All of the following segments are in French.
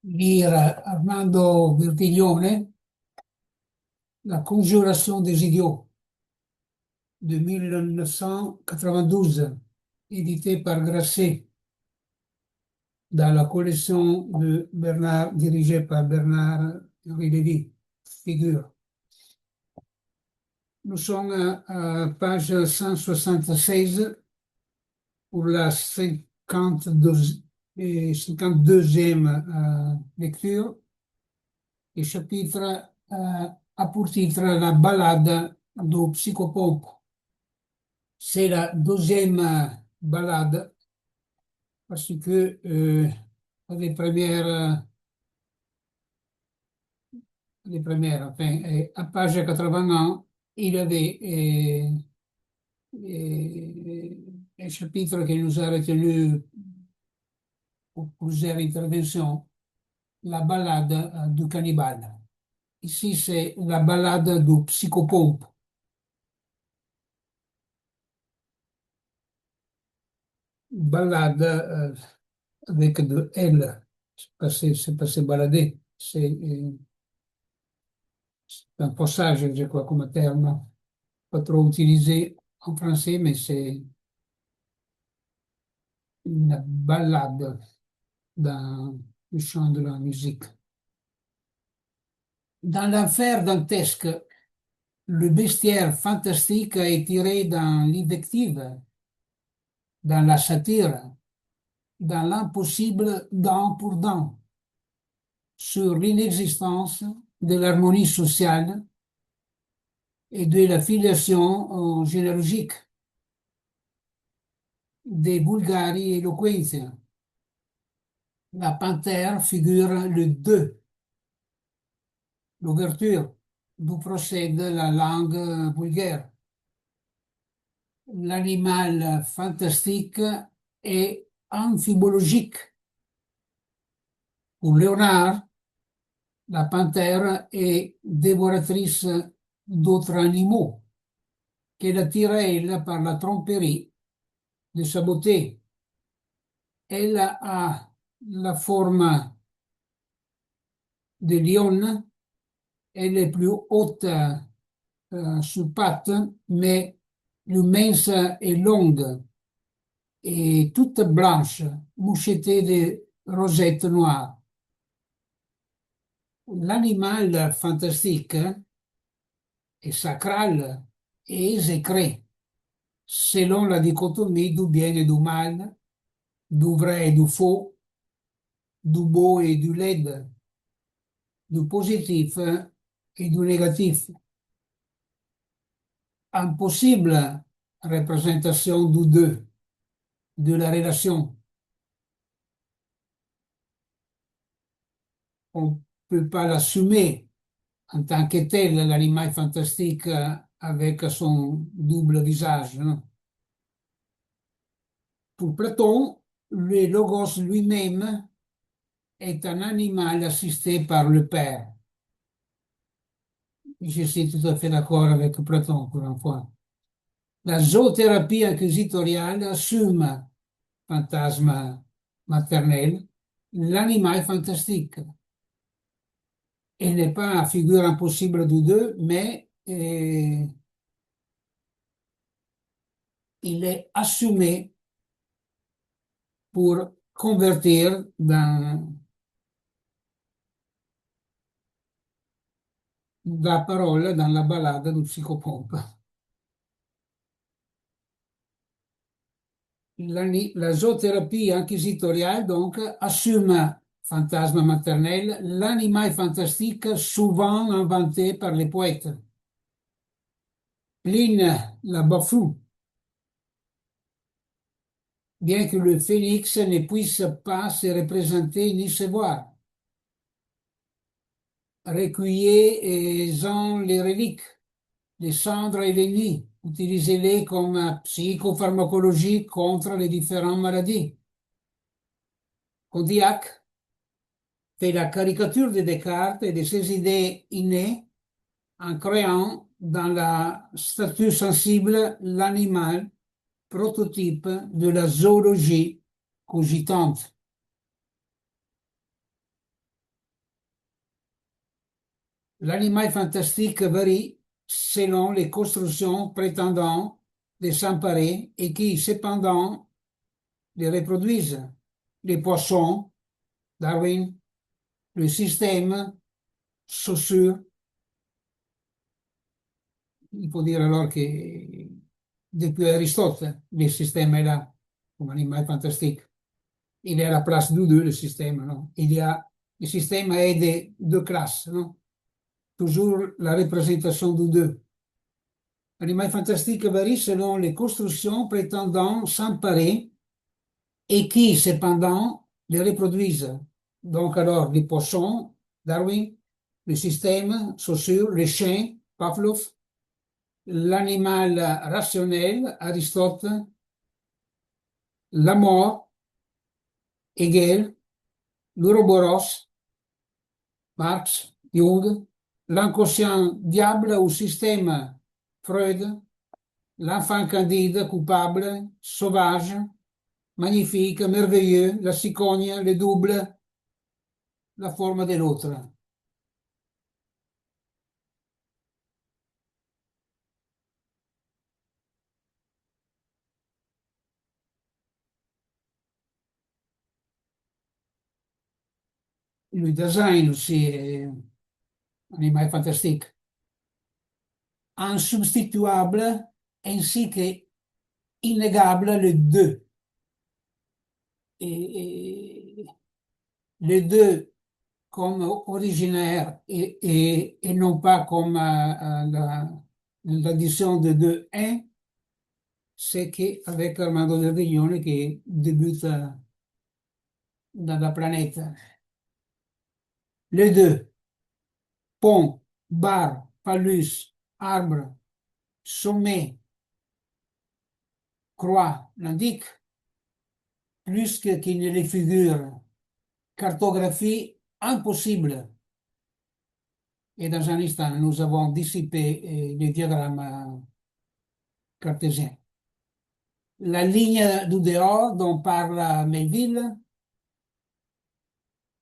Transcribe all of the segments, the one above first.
lire Armando Bertiglione, La conjuration des idiots de 1992, édité par Grasset dans la collection de Bernard, dirigée par Bernard-Henri Lévy, figure. Nous sommes à page 176 pour la 52e lecture et chapitre a pour titre La ballade du psychopompe. C'est la deuxième ballade parce que les premières, enfin, à page 81, il y avait un chapitre qui nous a retenu pour plusieurs interventions, la ballade du cannibale. Ici, c'est la ballade du psychopompe. Ballade avec de L, c'est pas se balader, c'est un passage, je crois, comme terme, pas trop utilisé en français, mais c'est une ballade dans le champ de la musique. Dans l'enfer dantesque, le bestiaire fantastique est tiré dans l'invective, dans la satire, dans l'impossible dent pour dent, sur l'inexistence de l'harmonie sociale et de la filiation généalogique, des vulgari éloquences. La panthère figure le 2, l'ouverture, d'où procède la langue vulgaire. L'animal fantastique est amphibologique. Pour Léonard, la panthère est dévoratrice d'autres animaux qu'elle attire elle par la tromperie de sa beauté. Elle a la forme de lion, elle est plus haute sur pattes, mais l'immense est longue et toute blanche, mouchetée de rosettes noires. L'animal fantastique est sacral et exécré, selon la dichotomie du bien et du mal, du vrai et du faux, du beau et du laid, du positif et du négatif. Impossible représentation du deux, de la relation. On ne peut pas l'assumer en tant que tel, l'animal fantastique avec son double visage, non? Pour Platon, le logos lui-même est un animal assisté par le Père. Je suis tout à fait d'accord avec Platon pour une fois. La zoothérapie inquisitoriale assume fantasme maternel, l'animal fantastique. Elle n'est pas la figure impossible du deux, mais il est assumé pour convertir dans la parole dans la ballade du psychopompe. La zoothérapie inquisitoriale, donc, assume fantasme maternel, l'animal fantastique souvent inventé par les poètes. Pline la bafou, bien que le phénix ne puisse pas se représenter ni se voir. Recueillez et en les reliques, les cendres et les nids, utilisez-les comme psychopharmacologie contre les différentes maladies. Condillac fait la caricature de Descartes et de ses idées innées en créant dans la statue sensible l'animal prototype de la zoologie cogitante. L'animal fantastique varie selon les constructions prétendant de s'emparer et qui, cependant, les reproduisent. Les poissons, Darwin, le système, Saussure. Il faut dire alors que depuis Aristote, le système est là, comme animal fantastique. Il est à la place de deux, le système, non? Le système est de deux classes, non? Toujours la représentation de deux. L'animal fantastique varie selon les constructions prétendant s'emparer et qui, cependant, les reproduisent. Donc, alors, les poissons, Darwin, le système, Saussure, les chiens, Pavlov, l'animal rationnel, Aristote, la mort, Hegel, l'ouroboros, Marx, Jung, l'inconscient diable ou système, Freud, l'enfant candide, coupable, sauvage, magnifique, merveilleux, la cigogne, le double, la forme de l'autre. Le design aussi est un animal fantastique, insubstituable ainsi que innégable les deux. Et les deux comme originaire et non pas comme l'addition de deux 1, c'est qu'avec Armando Del Rignone qui débute dans la planète. Les deux, pont, bar, phallus, arbre, sommet, croix, l'indiquent, plus qu'il ne les figure. Cartographie impossible. Et dans un instant, nous avons dissipé les diagrammes cartésiens. La ligne du dehors dont parle Melville,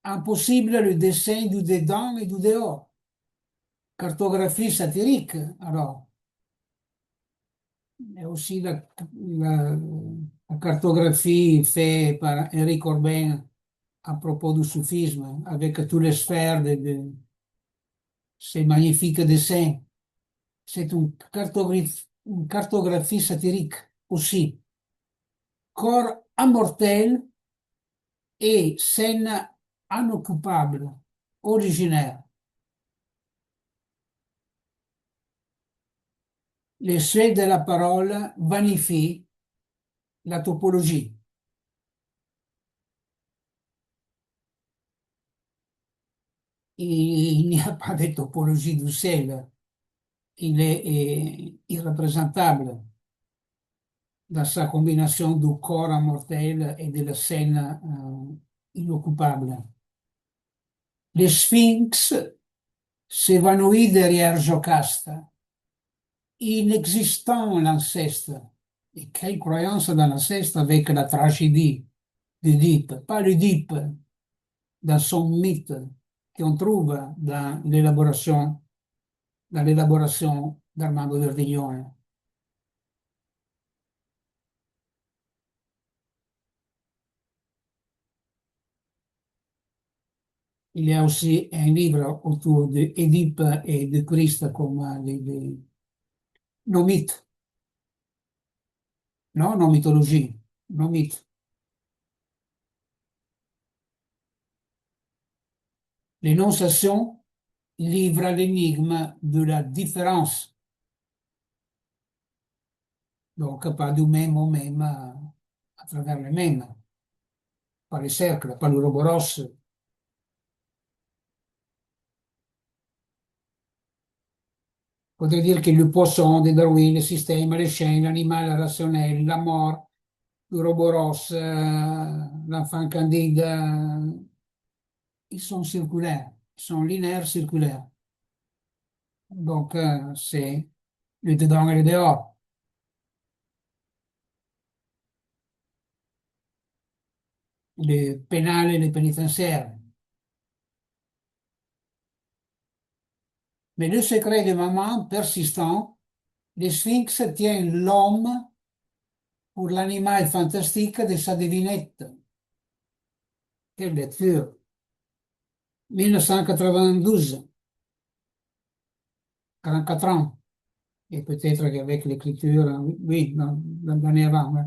impossible le dessin du dedans et du dehors. Cartographie satirique, alors. Et aussi la- la cartographie faite par Henri Corbin à propos du soufisme, avec toutes les sphères de ces magnifiques dessins. C'est une cartographie satirique aussi. Corps immortel et scène inoccupable, originaire. Le seuil de la parole vanifie la topologie. Il n'y a pas de topologie du ciel. Il est irreprésentable dans sa combinaison du corps immortel et de la scène inoccupable. Le sphinx s'évanouit derrière Jocaste, inexistant l'anceste. Et quelle croyance dans l'anceste avec la tragédie d'Oedipe, pas l'Oedipe, dans son mythe qu'on trouve dans l'élaboration d'Armando Verdiglione. Il y a aussi un livre autour d'Édipe et de Christ comme nos mythes, non, nos mythologies, nos mythes. L'énonciation livre l'énigme de la différence, donc pas du même au même à travers le même, pas les cercles, pas l'ouroboros. Potrei dire che le poisson de Darwin, le système, les chiens, l'animal rationnel, la mort, l'ouroboros, l'enfant candide, ils sont circulaires, ils sont linéaires circulaires. Donc, c'est le dedans et le dehors. Le pénal et le pénitentiaire. Mais le secret de maman persistant, le Sphinx tient l'homme pour l'animal fantastique de sa devinette. Quelle lecture! 1992, 44 ans. Et peut-être qu'avec l'écriture, oui, non, l'année avant. Ouais.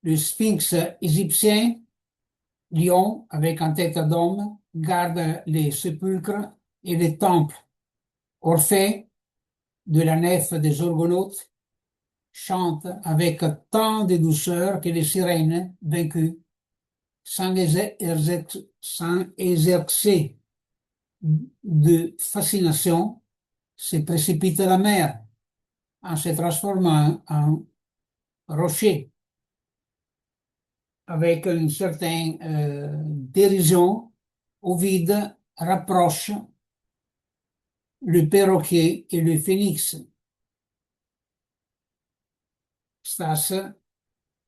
Le sphinx égyptien, lion avec un tête d'homme, garde les sépulcres et les temples. Orphée, de la nef des Argonautes, chante avec tant de douceur que les sirènes, vaincues, sans exercer de fascination, se précipitent à la mer en se transformant en rocher avec une certaine dérision. Ovide rapproche le perroquet et le phénix. Stas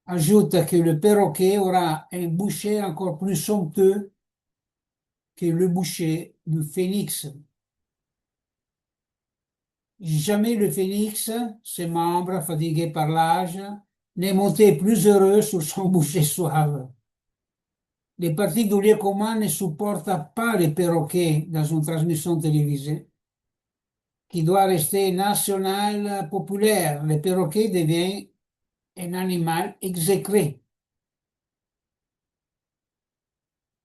ajoute que le perroquet aura un boucher encore plus somptueux que le boucher du phénix. Jamais le phénix, ses membres fatigués par l'âge, n'est monté plus heureux sur son boucher suave. Les partis du lieu commun ne supportent pas les perroquets dans une transmission télévisée qui doit rester national populaire. Le perroquet devient un animal exécré.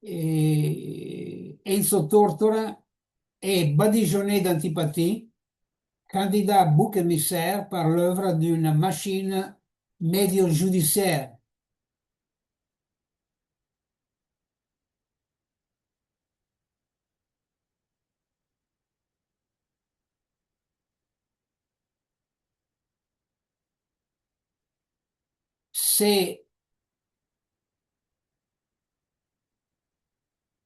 Et Enzo Tortora est badigeonné d'antipathie, candidat bouc émissaire par l'œuvre d'une machine médio-judiciaire. C'est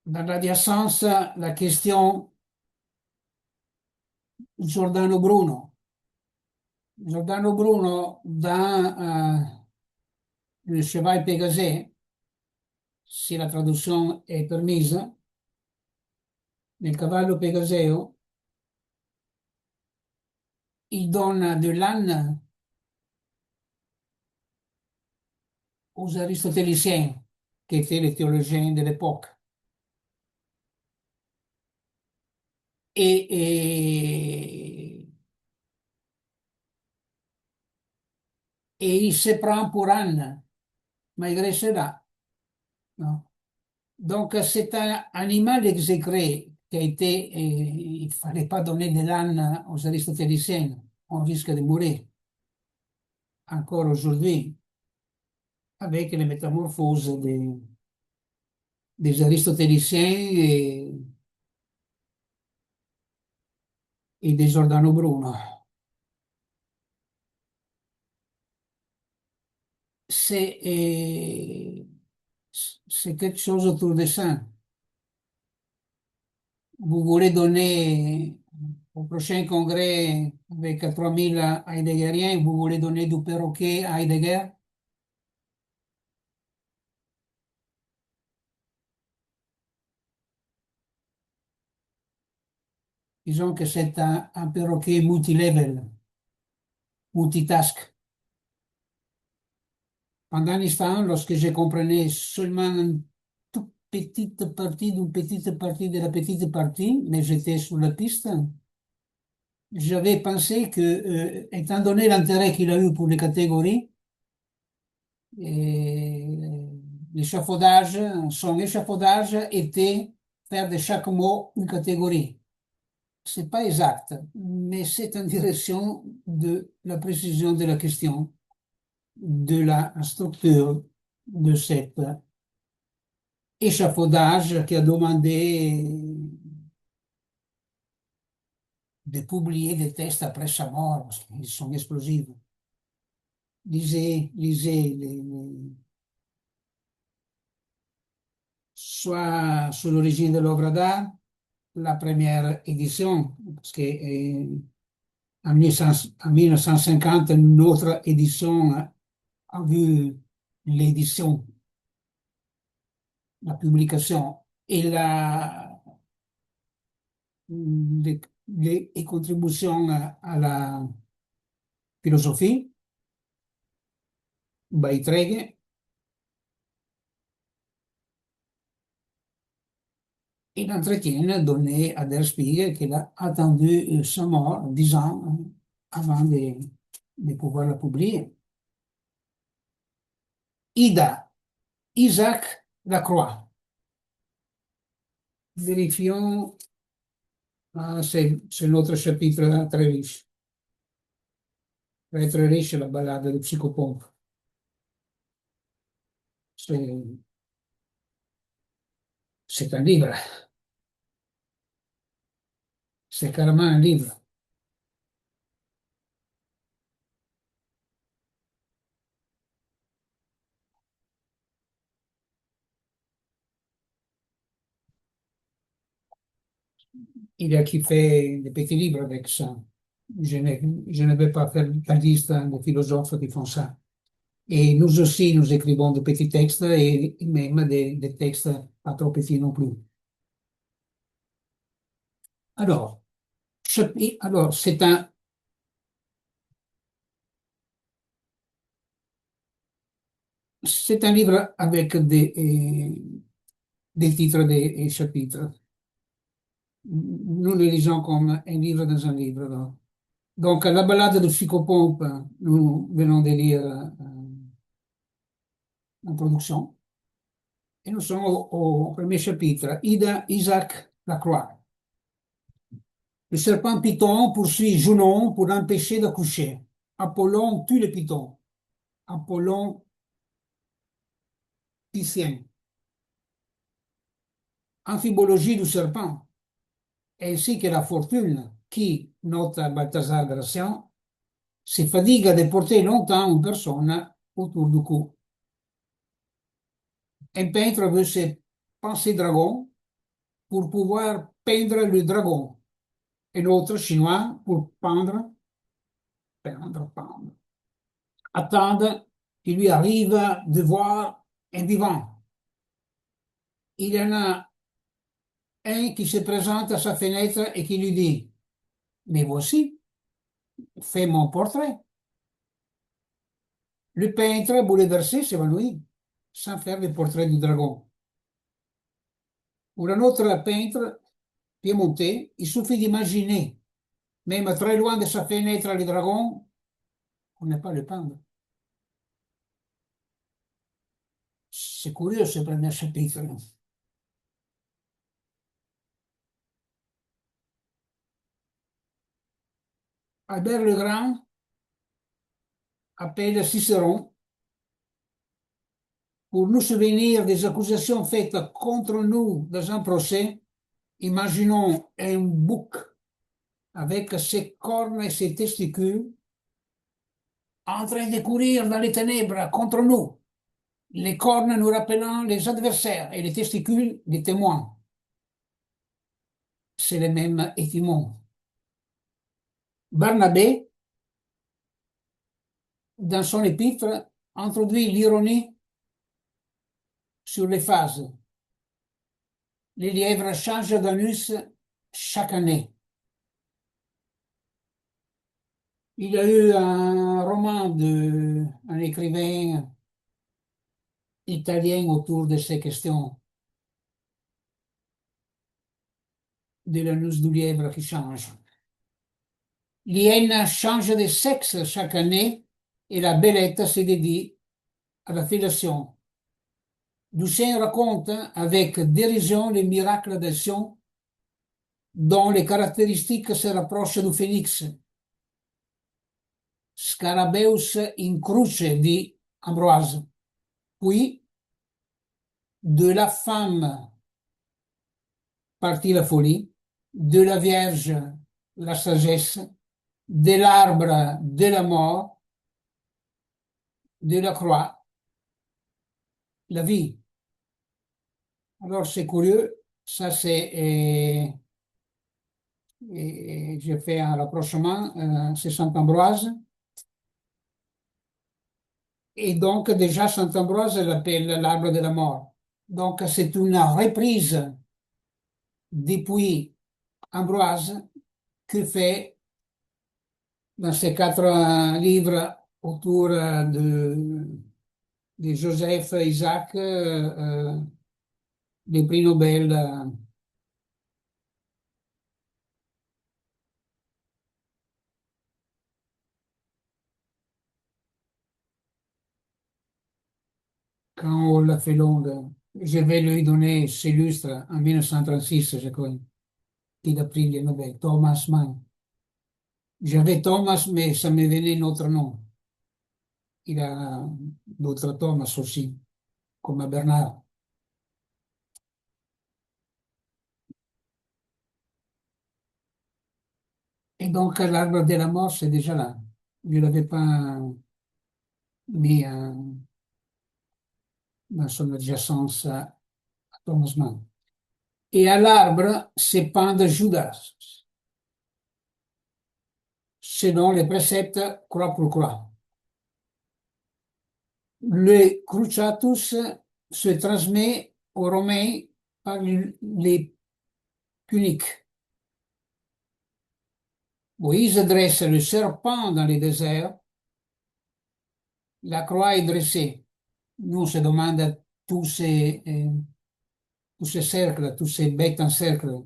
dans l'adjacence la question Giordano Bruno. Giordano Bruno, dans Le cheval Pégasé, si la traduzione è permessa, nel cavallo Pégaseo, il donne de l'âne aux aristotéliciens, qui étaient les théologiens de l'époque. Et, et il se prend pour âne, malgré cela. Non? Donc, c'est un animal exécré qui a été, il ne fallait pas donner de l'âne aux aristotéliciens, on risque de mourir. Encore aujourd'hui, avec les métamorphoses des aristotéliciens et des Giordano Bruno. C'est c'est quelque chose autour de ça. Vous voulez donner au prochain congrès avec 3000 Heideggeriens, vous voulez donner du perroquet à Heidegger? Disons que c'est un perroquet multilevel, multitask. Pendant un instant, lorsque je comprenais seulement une toute petite partie d'une petite partie de la petite partie, mais j'étais sur la piste, j'avais pensé que, étant donné l'intérêt qu'il a eu pour les catégories, l'échafaudage, son échafaudage était faire de chaque mot une catégorie. C'est pas exact, mais c'est en direction de la précision de la question, de la structure de cet échafaudage qui a demandé de publier des tests après sa mort, parce qu'ils sont explosifs. Lisez soit sur l'origine de l'œuvre d'art, la première édition, parce que en 1950, une autre édition a vu l'édition, la publication et les, les contributions à la philosophie, Beiträge. Et l'entretien donné à Der Spiegel qu'il a attendu sa mort 10 ans avant de pouvoir la publier. Ida, Isaac Lacroix. Vérifions, ah, c'est notre chapitre très riche. Très riche, la balade de Psychopompe. C'est c'est un livre, c'est carrément un livre. Il y a qui fait des petits livres avec ça. Je ne vais pas faire la liste des philosophes qui font ça. Et nous aussi, nous écrivons de petits textes et même des textes pas trop petits non plus. Alors, alors c'est un livre avec des titres des chapitres. Nous le lisons comme un livre dans un livre. Donc, la balade de Psychopompe, nous venons de lire l'introduction. Et nous sommes au premier chapitre, Ida Isaac Lacroix. Le serpent Python poursuit Junon pour l'empêcher d'accoucher. Apollon tue le Python. Apollon Pythien. Amphibologie du serpent, ainsi que la fortune qui, note Balthazar Gracian, se fatiga de porter longtemps une personne autour du cou. Un peintre veut se penser dragon pour pouvoir peindre le dragon. Un autre chinois pour peindre. Attendre qu'il lui arrive de voir un vivant. Il y en a un qui se présente à sa fenêtre et qui lui dit, mais voici, fais mon portrait. Le peintre, bouleversé, s'évanouit sans faire le portrait du dragon. Pour un autre peintre piémontais, il suffit d'imaginer, même très loin de sa fenêtre, le dragon, on n'est pas le peindre. C'est curieux ce premier chapitre. Albert le Grand appelle Cicéron pour nous souvenir des accusations faites contre nous dans un procès. Imaginons un bouc avec ses cornes et ses testicules en train de courir dans les ténèbres contre nous, les cornes nous rappelant les adversaires et les testicules des témoins. C'est le même étymon. Barnabé, dans son épître, introduit l'ironie sur les phases. Les lièvres changent d'anus chaque année. Il y a eu un roman d'un écrivain italien autour de ces questions de l'anus du lièvre qui change. L'hyène change de sexe chaque année et la belette se dédie à la fellation. Lucien raconte avec dérision les miracles d'Alcyon dont les caractéristiques se rapprochent du phénix. Scarabeus in cruce, dit Ambroise. Puis, de la femme partit la folie, de la Vierge la sagesse, de l'arbre de la mort, de la croix la vie. Alors c'est curieux, ça c'est, j'ai fait un rapprochement, c'est Saint Ambroise. Et donc, déjà, Saint Ambroise l'appelle l'arbre de la mort. Donc, c'est une reprise depuis Ambroise que fait dans ces quatre livres autour de Joseph Isaac, les prix Nobel. Quand on l'a fait longue, je vais lui donner ce lustre en 1936, je crois, qu'il a pris le Nobel, Thomas Mann. J'avais Thomas, mais ça me venait notre nom. Il a d'autres Thomas aussi, comme Bernard. Et donc, l'arbre de la mort, c'est déjà là. Je ne l'avais pas mis dans son adjacence à Thomas Mann. Et à l'arbre, c'est peint de Judas, selon les préceptes croix pour croix. Le Cruciatus se transmet aux Romains par les puniques. Moïse dresse le serpent dans les déserts, la croix est dressée. Nous, on se demande tous ces cercles, tous ces bêtes en cercle.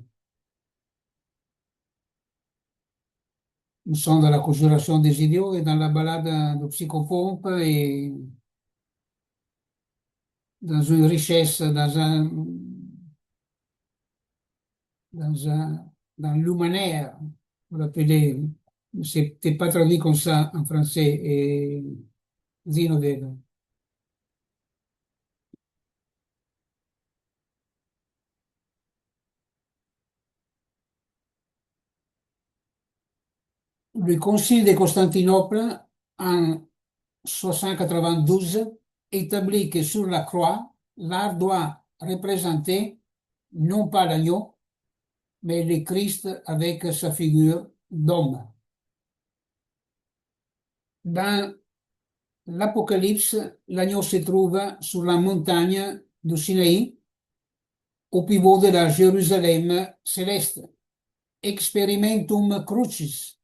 Nous sommes dans la conjuration des idiots et dans la balade de psychopompe et dans une richesse, dans un, dans l'humaner, vous l'appelez, c'était pas traduit comme ça en français, et Zino Vega. Le Concile de Constantinople, en 692, établit que sur la croix, l'art doit représenter non pas l'agneau, mais le Christ avec sa figure d'homme. Dans l'Apocalypse, l'agneau se trouve sur la montagne du Sinaï, au pivot de la Jérusalem céleste. Experimentum Crucis.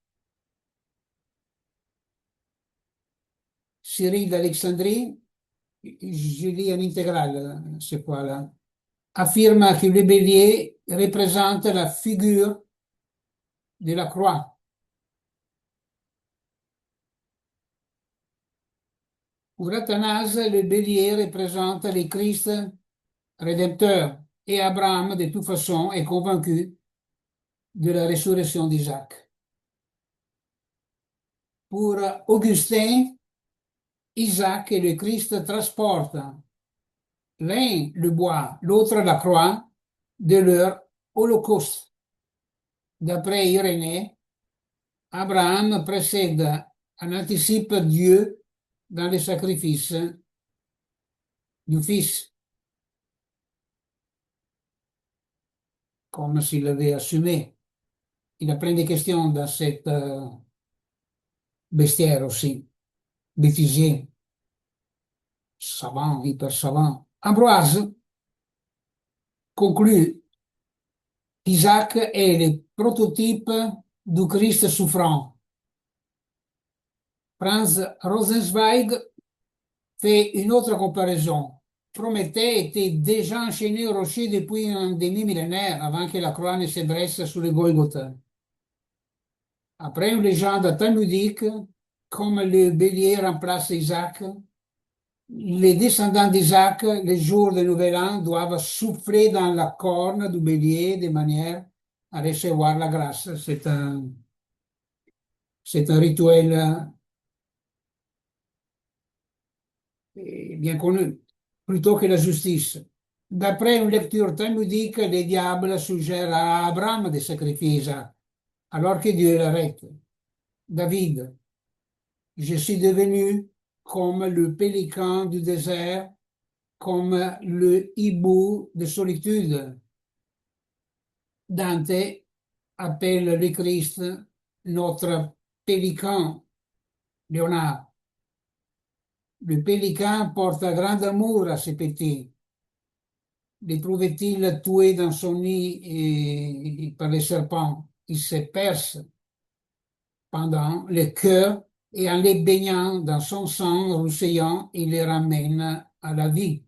Cyril d'Alexandrie, je lis en intégrale, c'est quoi là, affirme que le bélier représente la figure de la croix. Pour Athanase, le bélier représente le Christ rédempteur et Abraham, de toute façon, est convaincu de la résurrection d'Isaac. Pour Augustin, Isaac et le Christ transportent l'un le bois, l'autre la croix de leur holocauste. D'après Irénée, Abraham précède en anticipe Dieu dans le sacrifice du Fils, comme s'il l'avait assumé. Il a plein de questions dans cette bestiaire aussi, bêtisier, savant, hyper savant. Ambroise conclut qu'Isaac est le prototype du Christ souffrant. Franz Rosenzweig fait une autre comparaison. Prométhée était déjà enchaîné au rocher depuis un demi-millénaire avant que la croix ne se dresse sur le Golgotha. Après une légende talmudique, comme le bélier remplace Isaac, les descendants d'Isaac, les jours du Nouvel An, doivent souffler dans la corne du bélier de manière à recevoir la grâce. C'est un rituel bien connu, plutôt que la justice. D'après une lecture talmudique, le diable suggère à Abraham de sacrifier Isaac, alors que Dieu l'arrête. David, je suis devenu comme le pélican du désert, comme le hibou de solitude. Dante appelle le Christ notre pélican, Léonard. Le pélican porte un grand amour à ses petits. L'éprouve-t-il tué dans son nid par les serpents? Il se perce pendant le cœur et en les baignant dans son sang rousseyant, il les ramène à la vie.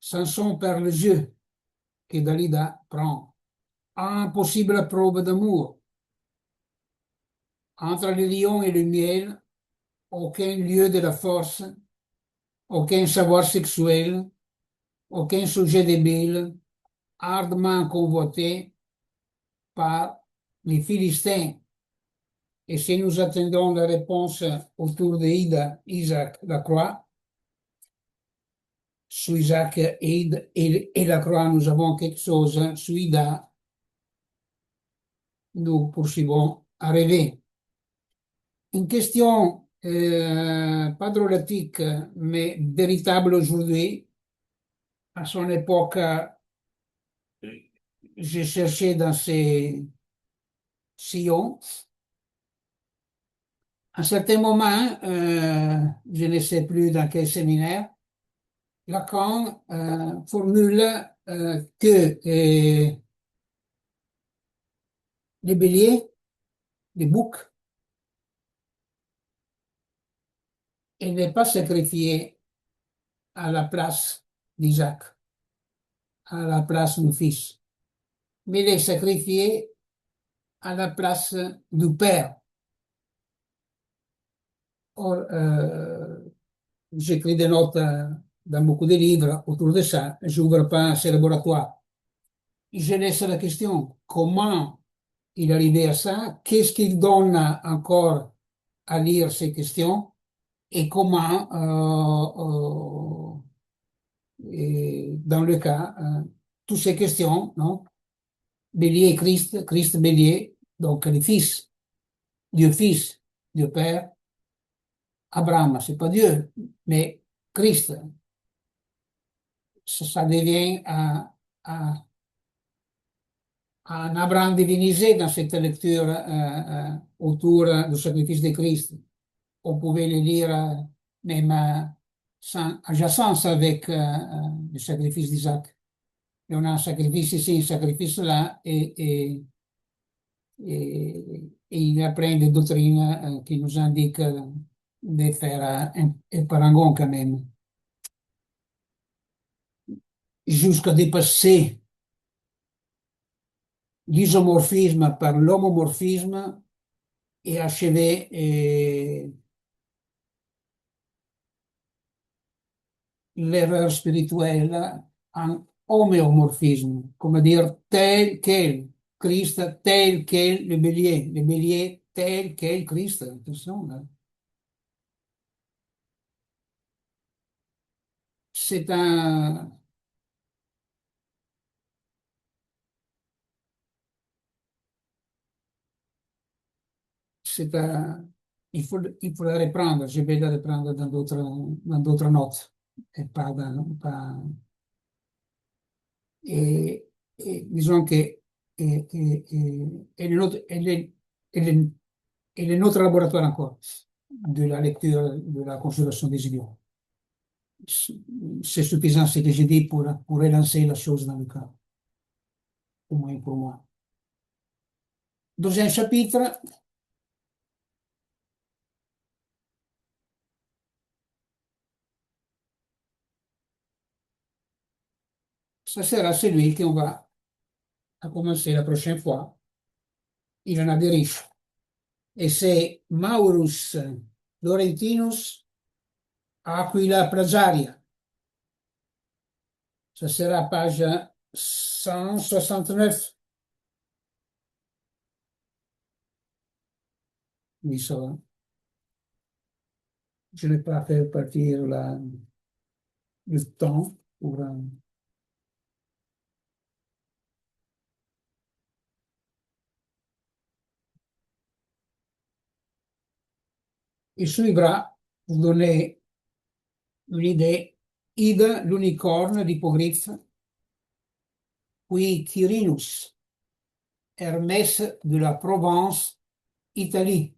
Samson perd les yeux que Dalida prend. Impossible preuve d'amour. Entre le lion et le miel, aucun lieu de la force, aucun savoir sexuel, aucun sujet débile, ardemment convoité par les Philistins. Et si nous attendons la réponse autour d'Ida, Isaac, la croix, sous Isaac et la croix, nous avons quelque chose, sous Ida, nous poursuivons à rêver. Une question pas drôlatique, mais véritable aujourd'hui. À son époque, j'ai cherché dans ces sillons. À un certain moment, je ne sais plus dans quel séminaire, Lacan formule que les béliers, les boucs, il n'est pas sacrifié à la place d'Isaac, à la place du fils, mais il est sacrifié à la place du père. Or, j'écris des notes dans beaucoup de livres autour de ça, je n'ouvre pas ce laboratoire. Je laisse la question, comment il est arrivé à ça? Qu'est-ce qu'il donne encore à lire ces questions? Et comment, et dans le cas, toutes ces questions, non? Bélier et Christ, Christ Bélier, donc les fils, Fils, Dieu Père, Abraham, c'est pas Dieu, mais Christ, ça devient un Abraham divinisé dans cette lecture autour du sacrifice de Christ. On pouvait le lire même sans adjacence avec le sacrifice d'Isaac. Et on a un sacrifice ici, un sacrifice là, et il apprend des doctrines qui nous indiquent de faire un parangon quand même, jusqu'à dépasser l'isomorphisme par l'homomorphisme et achever l'erreur spirituelle en homéomorphisme, comme dire tel quel Christ, tel quel le bélier tel quel Christ. Attention, là. C'est un, c'est un, il faut le reprendre, je vais le reprendre dans d'autres notes, et pas pas, disons que elle est notre laboratoire encore de la lecture, de la conservation des idiots. C'est suffisant ce que j'ai dit pour relancer la chose dans le cas, au moins pour moi. Deuxième chapitre, ça sera celui qu'on va à commencer la prochaine fois. Il en a des riches. Et c'est Maurus Laurentinus Aquila Prasaria. Ça sera page 169. Oui, ça va. Je n'ai pas fait partir le temps pour. Il suivra, pour donner une idée, Ida, l'unicorne d'Hippogriffe, puis Quirinus, Hermès de la Provence, Italie.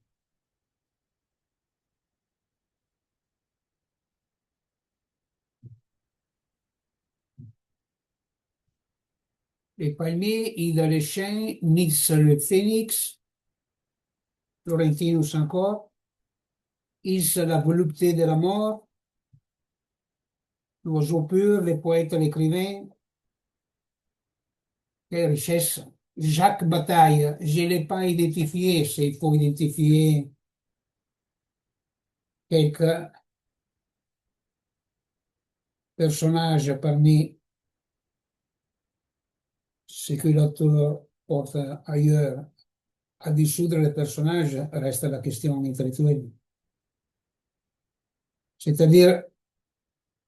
les palmiers, Ida les chênes, Nietzsche le phénix, Florentinus encore, Is la volupté de la mort, l'oiseau pur, les poètes, l'écrivain, quelle richesse. Jacques Bataille, je ne l'ai pas identifié, s'il faut identifier quelques personnages parmi ce que l'auteur porte ailleurs. À dissoudre les personnages, reste la question intellectuelle. C'est-à-dire,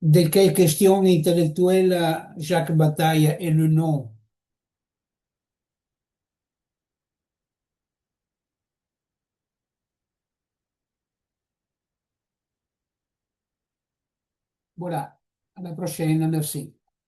de quelle question intellectuelle Jacques Bataille est le nom? Voilà, à la prochaine, merci.